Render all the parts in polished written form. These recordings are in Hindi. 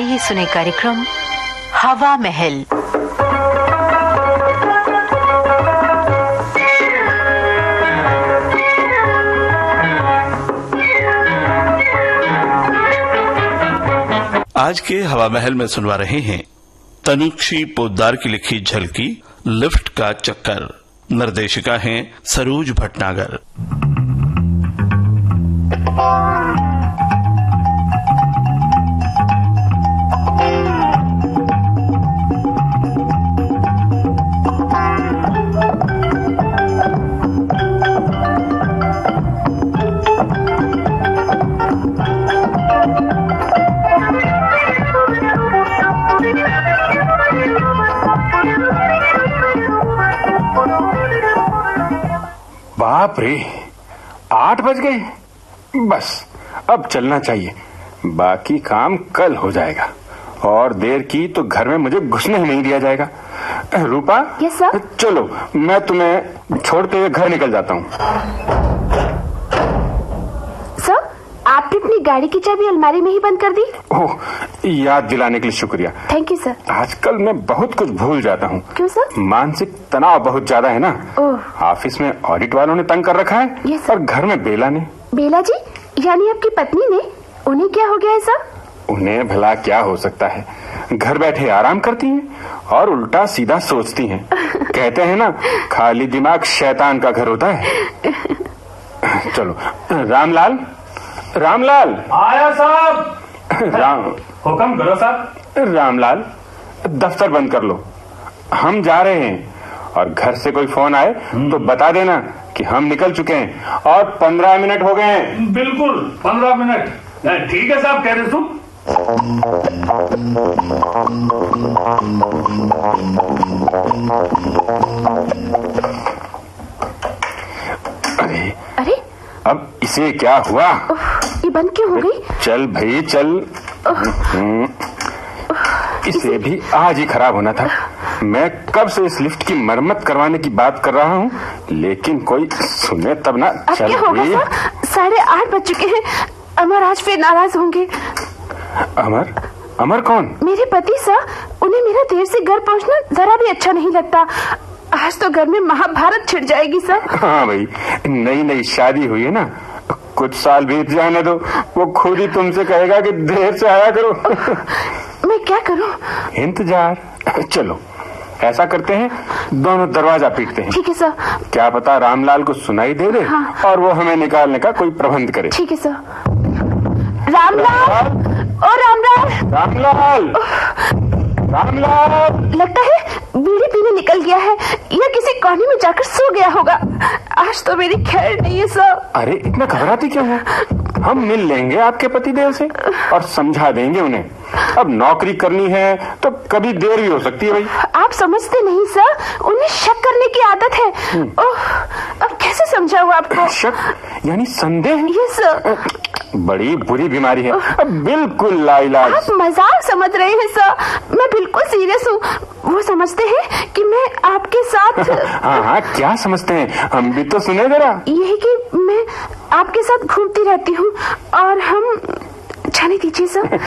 ही सुने कार्यक्रम हवा महल। आज के हवा महल में सुनवा रहे हैं तनुक्षी पोद्दार की लिखी झलकी लिफ्ट का चक्कर। निर्देशिका हैं सरोज भटनागर। बाप रे, 8 बज गए। बस अब चलना चाहिए, बाकी काम कल हो जाएगा। और देर की तो घर में मुझे घुसने ही नहीं दिया जाएगा। रूपा, यस सर। चलो, मैं तुम्हें छोड़ते हुए घर निकल जाता हूँ। सर, आपने अपनी गाड़ी की चाबी अलमारी में ही बंद कर दी? ओह, याद दिलाने के लिए शुक्रिया। Thank you sir. आजकल मैं बहुत कुछ भूल जाता हूँ। क्यों सर? मानसिक तनाव बहुत ज्यादा है ना। ओह। ऑफिस में ऑडिट वालों ने तंग कर रखा है। Yes sir. और घर में बेला ने। बेला जी, यानी आपकी पत्नी ने? उन्हें क्या हो गया है सर? उन्हें भला क्या हो सकता है, घर बैठे आराम करती हैं और उल्टा सीधा सोचती हैं। कहते हैं ना, खाली दिमाग शैतान का घर होता है। चलो, रामलाल, रामलाल। आया साहब। राम, हुक्म करो साहब। रामलाल, दफ्तर बंद कर लो, हम जा रहे हैं। और घर से कोई फोन आए तो बता देना कि हम निकल चुके हैं और 15 मिनट हो गए हैं। बिल्कुल 15 मिनट। ठीक है साहब, कह रहे तुम। अरे अरे, अब इसे क्या हुआ? ये बंद क्यों हो गई? चल भाई चल। इसे भी आज ही खराब होना था। मैं कब से इस लिफ्ट की मरम्मत करवाने की बात कर रहा हूँ, लेकिन कोई सुने तब ना। अब चल क्या होगा सर? 8:30 बज चुके हैं। अमर आज फिर नाराज होंगे। अमर? अमर कौन? मेरे पति सर। उन्हें मेरा देर से घर पहुँचना जरा भी अच्छा नहीं लगता। आज तो घर में महाभारत छिड़ जाएगी सर। हाँ भाई, नई नई शादी हुई है ना, कुछ साल बीत जाने दो, वो खुद ही तुमसे कहेगा कि देर से आया करो। मैं क्या करूं? इंतजार। चलो, ऐसा करते हैं, दोनों दरवाजा पीटते हैं। ठीक है सर। क्या पता रामलाल को सुनाई दे दे। हाँ। और वो हमें निकालने का कोई प्रबंध करे। ठीक है सर। रामलाल, ओ रामलाल। रामलाल, रामलाल। लगता है बीड़ी पीने निकल गया है या किसी कोने में जाकर सो गया होगा। आज तो मेरी खैर नहीं है सर। अरे इतना घबराती क्यों है? हम मिल लेंगे आपके पतिदेव से और समझा देंगे उन्हें। अब नौकरी करनी है तो कभी देर भी हो सकती है भाई। आप समझते नहीं सर, उन्हें शक करने की आदत है। ओह, अब कैसे समझाऊं आपको? शक यानी संदेह? Yes sir. बड़ी बुरी बीमारी है, बिल्कुल लाइलाज। आप मजाक समझ रहे हैं सर, मैं बिल्कुल सीरियस हूँ। वो समझते हैं कि मैं आपके साथ हाँ हाँ, क्या समझते हैं, हम भी तो सुने जरा। यही कि मैं आपके साथ घूमती रहती हूँ और हम जाने दीजिए सर।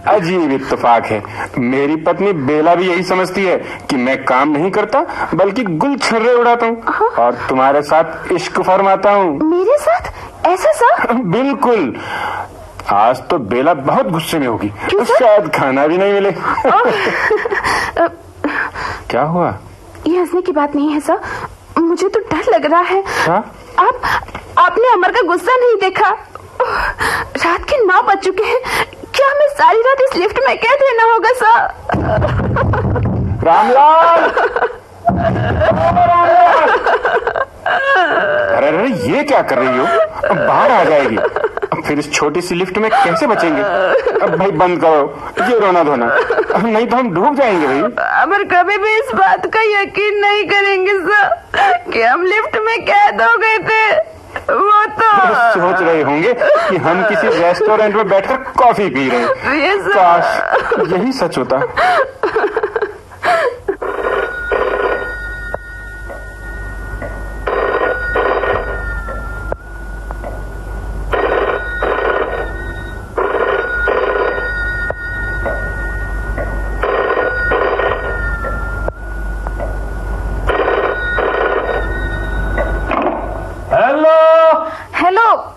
अजीब इत्तेफाक है, मेरी पत्नी बेला भी यही समझती है कि मैं काम नहीं करता बल्कि गुल छर्रे उड़ाता हूँ और तुम्हारे साथ इश्क फरमाता हूँ। मेरे साथ ऐसा सर? बिल्कुल। आज तो बेला बहुत गुस्से में होगी, शायद खाना भी नहीं मिले। क्या हुआ? ये हंसने की बात नहीं है सर, मुझे तो डर लग रहा है। क्या? आपने अमर का गुस्सा नहीं देखा? रात के 9 बज चुके हैं। क्या हमें सारी रात इस लिफ्ट में कैद रहना होगा सर? रामलाल! अरे अरे, ये क्या कर रही हो? अब बाहर आ जाएगी। अब फिर इस छोटी सी लिफ्ट में कैसे बचेंगे? अब भाई बंद करो ये रोना धोना, नहीं तो हम डूब जाएंगे भाई। अमर कभी भी इस बात का यकीन नहीं करेंगे सर कि हम लिफ्ट में कैद हो गए थे। वो तो सोच रहे होंगे कि हम किसी रेस्टोरेंट में बैठकर कॉफी पी रहे हैं। काश यही सच होता।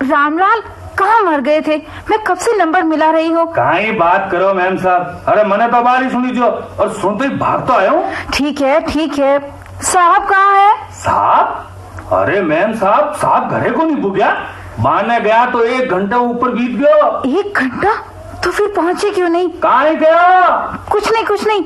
रामलाल कहाँ मर गए थे? मैं कब से नंबर मिला रही हूँ। कहीं बात करो मैम साहब। अरे मैंने तो बात ही सुनी जो, और सुनते ही भाग तो आया हूँ। ठीक है। साहब कहाँ है? साहब? अरे मैम साहब घरे को नहीं गया। माने गया तो 1 घंटा ऊपर बीत गया। 1 घंटा? तो फिर पहुँचे क्यों नहीं? कहाँ गया? कुछ नहीं,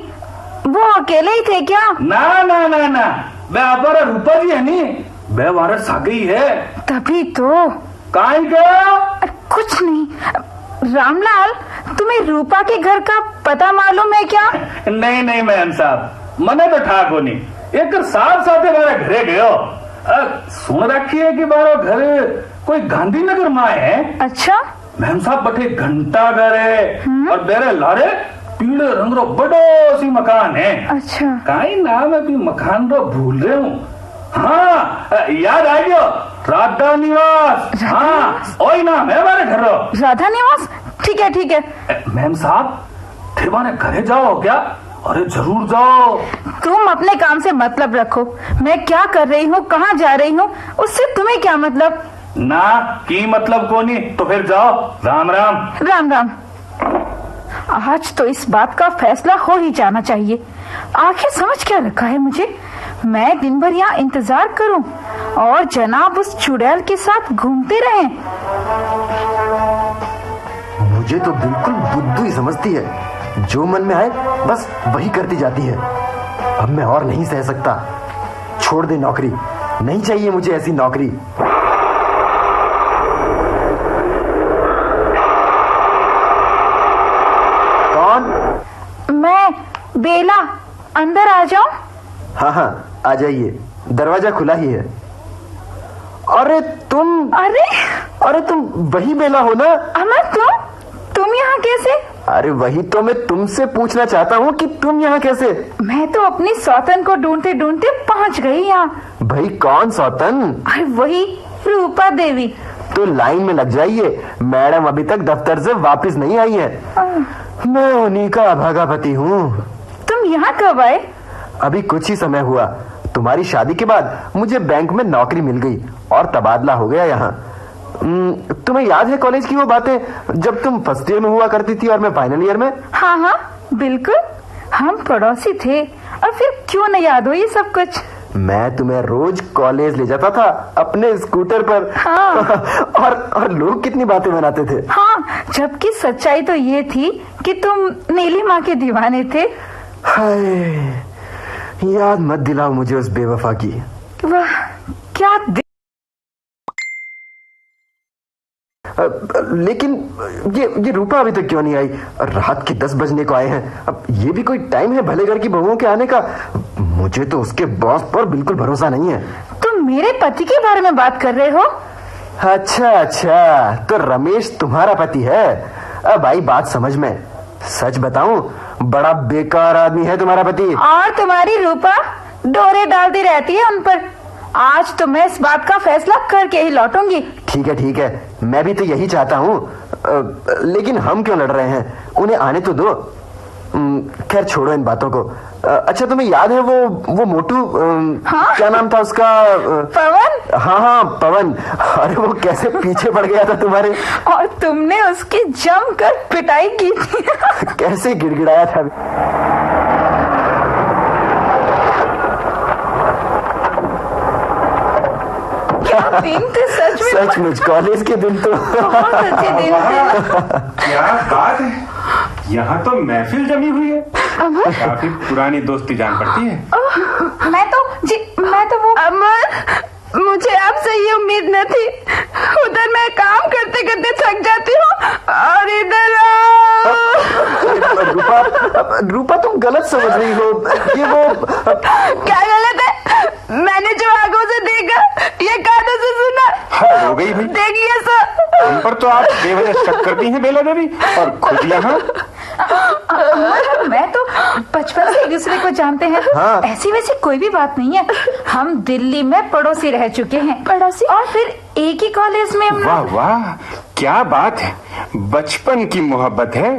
वो अकेले ही थे क्या? ना मैं हमारा रूपा जी है नहीं, मैं हमारा सागी है। तभी तो। कहाँ गया? कुछ नहीं। रामलाल, तुम्हें रूपा के घर का पता मालूम है क्या? नहीं मैम साहब, मने तो ठाक हो नहीं। एक साथ हमारे घरे गयो। सुन रखी है कि बारो घर कोई गांधीनगर में है। अच्छा। मैम साहब बटे घंटा घर है और मेरे लारे पीले रंग रो बड़ो सी मकान है। अच्छा। काई नाम है भी मकान रो भूल रहे हूँ। हाँ याद आ गयो, राधा निवास। हाँ वही नाम है हमारे घर रो। राधा निवास? ठीक है। मैम साहब थे हमारे घरे जाओ क्या? अरे जरूर जाओ। तुम अपने काम से मतलब रखो। मैं क्या कर रही हूँ, कहाँ जा रही हूँ, उससे तुम्हें क्या मतलब? ना की मतलब को नहीं तो फिर जाओ। राम राम। आज तो इस बात का फैसला हो ही जाना चाहिए। आखिर समझ क्या रखा है मुझे? मैं दिन भर यहाँ इंतजार करूं और जनाब उस चुड़ैल के साथ घूमते रहें? मुझे तो बिल्कुल बुद्धू ही समझती है, जो मन में आए बस वही करती जाती है। अब मैं और नहीं सह सकता। छोड़ दे नौकरी, नहीं चाहिए मुझे ऐसी नौकरी। कौन? मैं बेला। अंदर आ जाऊं? हाँ आ जाइए, दरवाजा खुला ही है। अरे तुम वही बेला हो ना? अमर, तुम यहाँ कैसे? अरे वही तो मैं तुमसे पूछना चाहता हूँ कि तुम यहाँ कैसे? मैं तो अपनी सौतन को ढूंढते ढूंढते पहुँच गई यहाँ। भाई कौन सौतन? अरे वही रूपा देवी। तो लाइन में लग जाइए, मैडम अभी तक दफ्तर से वापस नहीं आई है। मैं उन्हीं का अभागा पति हूँ। तुम यहाँ कब आए? अभी कुछ ही समय हुआ। तुम्हारी शादी के बाद मुझे बैंक में नौकरी मिल गई और तबादला हो गया यहाँ। तुम्हें याद है कॉलेज की वो बातें जब तुम फर्स्ट ईयर में हुआ करती थी और मैं फाइनल ईयर में? हाँ बिल्कुल, हम पड़ोसी थे। और फिर क्यों न याद हो ये सब कुछ? मैं तुम्हें रोज कॉलेज ले जाता था अपने स्कूटर पर। हाँ। और लोग कितनी बातें बनाते थे। हाँ, जबकि सच्चाई तो ये थी कि तुम नीली माँ के दीवाने थे। हाय, याद मत दिलाओ मुझे उस बेवफा की। वाह क्या लेकिन ये रूपा अभी तक क्यों नहीं आई? रात के 10 बजने को आए हैं। अब ये भी कोई टाइम है भले घर की बहुओं के आने का? मुझे तो उसके बॉस पर बिल्कुल भरोसा नहीं है। तुम मेरे पति के बारे में बात कर रहे हो? अच्छा, तो रमेश तुम्हारा पति है? अब आई बात समझ में। सच बताऊं, बड़ा बेकार आदमी है तुम्हारा पति। और तुम्हारी रूपा डोरे डालती रहती है उन पर। आज तो मैं इस बात का फैसला करके ही लौटूंगी। ठीक है, मैं भी तो यही चाहता हूँ। लेकिन हम क्यों लड़ रहे हैं? उन्हें आने तो दो। खैर छोड़ो इन बातों को। अच्छा, तुम्हें याद है वो मोटू? हाँ? क्या नाम था उसका? पवन। हाँ पवन। अरे वो कैसे पीछे पड़ गया था तुम्हारे, और तुमने उसकी जमकर पिटाई की थी। कैसे गिड़गिड़ाया था। दिन थे सचमुच कॉलेज के दिन तो बहुत अच्छे दिन थे। क्या बात है, यहाँ तो महफिल जमी हुई है। काफी पुरानी दोस्ती जान पड़ती है। मैं तो वो अमर, मुझे आपसे ये उम्मीद न थी। उधर मैं काम करते करते थक जाती हूँ और इधर रूपा तुम गलत समझ रही हो। ये वो क्या गलत है? मैंने जो आंखों से देखा, ये कानों से सुना। हो गई भाई, देखिए सर। हम पर तो आप बेवजह शक करती हैं बेला देवी, और खुद यहाँ। मैं तो बचपन से एक दूसरे को जानते हैं। हाँ। ऐसी वैसी कोई भी बात नहीं है। हम दिल्ली में पड़ोसी रह चुके हैं। पड़ोसी? और फिर एक ही कॉलेज में। वाह क्या बात है, बचपन की मोहब्बत है।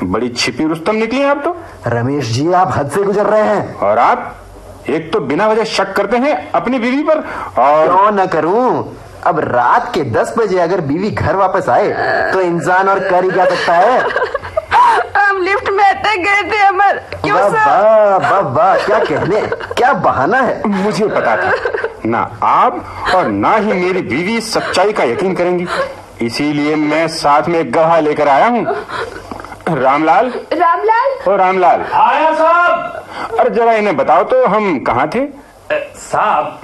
बड़ी छिपी रुस्तम निकली आप तो। रमेश जी, आप हद से गुजर रहे हैं। और आप एक तो बिना वजह शक करते हैं अपनी बीवी पर। और क्यों न करूं, अब रात के 10 बजे अगर बीवी घर वापस आए तो इंसान और कर ही क्या सकता है। हम लिफ्ट में अटक गए थे अमर। क्यों वाह सर? वाह वाह वाह, क्या कहने, क्या बहाना है। मुझे पता था ना आप और ना ही मेरी बीवी सच्चाई का यकीन करेंगी, इसीलिए मैं साथ में एक गवाह लेकर आया हूँ। रामलाल, रामलाल, ओ रामलाल, आया साहब। अरे जरा इन्हें बताओ तो हम कहाँ थे। साहब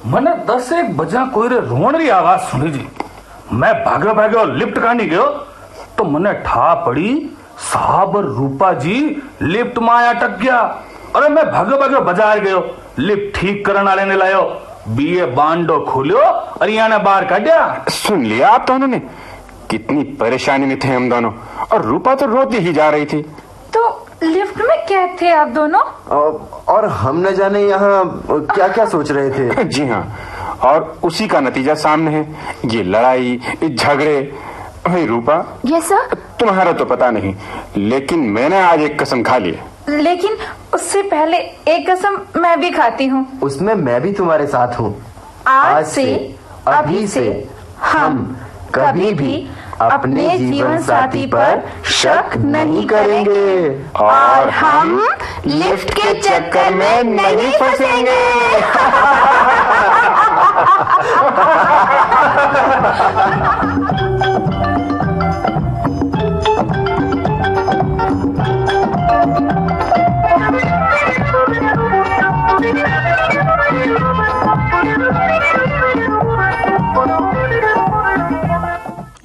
मैंने 10-1 बजा कोई रे रोण री आवाज सुनी जी। मैं भागे भागे लिफ्ट कानी गयो तो मने ठा पड़ी साहब और रूपा जी लिफ्ट में अटक गया। अरे मैं भागे भागे बाजार गयो, लिफ्ट ठीक करने वाले ने लायो, बीए बांडो खोलियो और यहाँ ने बाहर काटिया। सुन लिया आप दोनों ने, कितनी परेशानी में थे हम दोनों, और रूपा तो रोती ही जा रही थी। तो लिफ्ट में क्या थे आप दोनों? और हम न जाने यहाँ क्या क्या सोच रहे थे। जी हाँ, और उसी का नतीजा सामने है, ये लड़ाई, ये झगड़े। भाई रूपा, यस सर। तुम्हारा तो पता नहीं, लेकिन मैंने आज एक कसम खा ली। लेकिन उससे पहले एक कसम मैं भी खाती हूँ। उसमें मैं भी तुम्हारे साथ हूँ। आज से अभी से हम कभी भी अपने जीवन साथी पर शक नहीं करेंगे और हम लिफ्ट के चक्कर में नहीं फंसेंगे।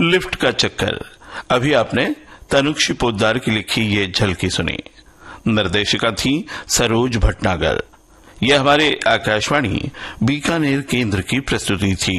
लिफ्ट का चक्कर। अभी आपने तनुक्षी पोद्दार की लिखी ये झलकी सुनी। निर्देशिका थी सरोज भटनागर। यह हमारे आकाशवाणी बीकानेर केंद्र की प्रस्तुति थी।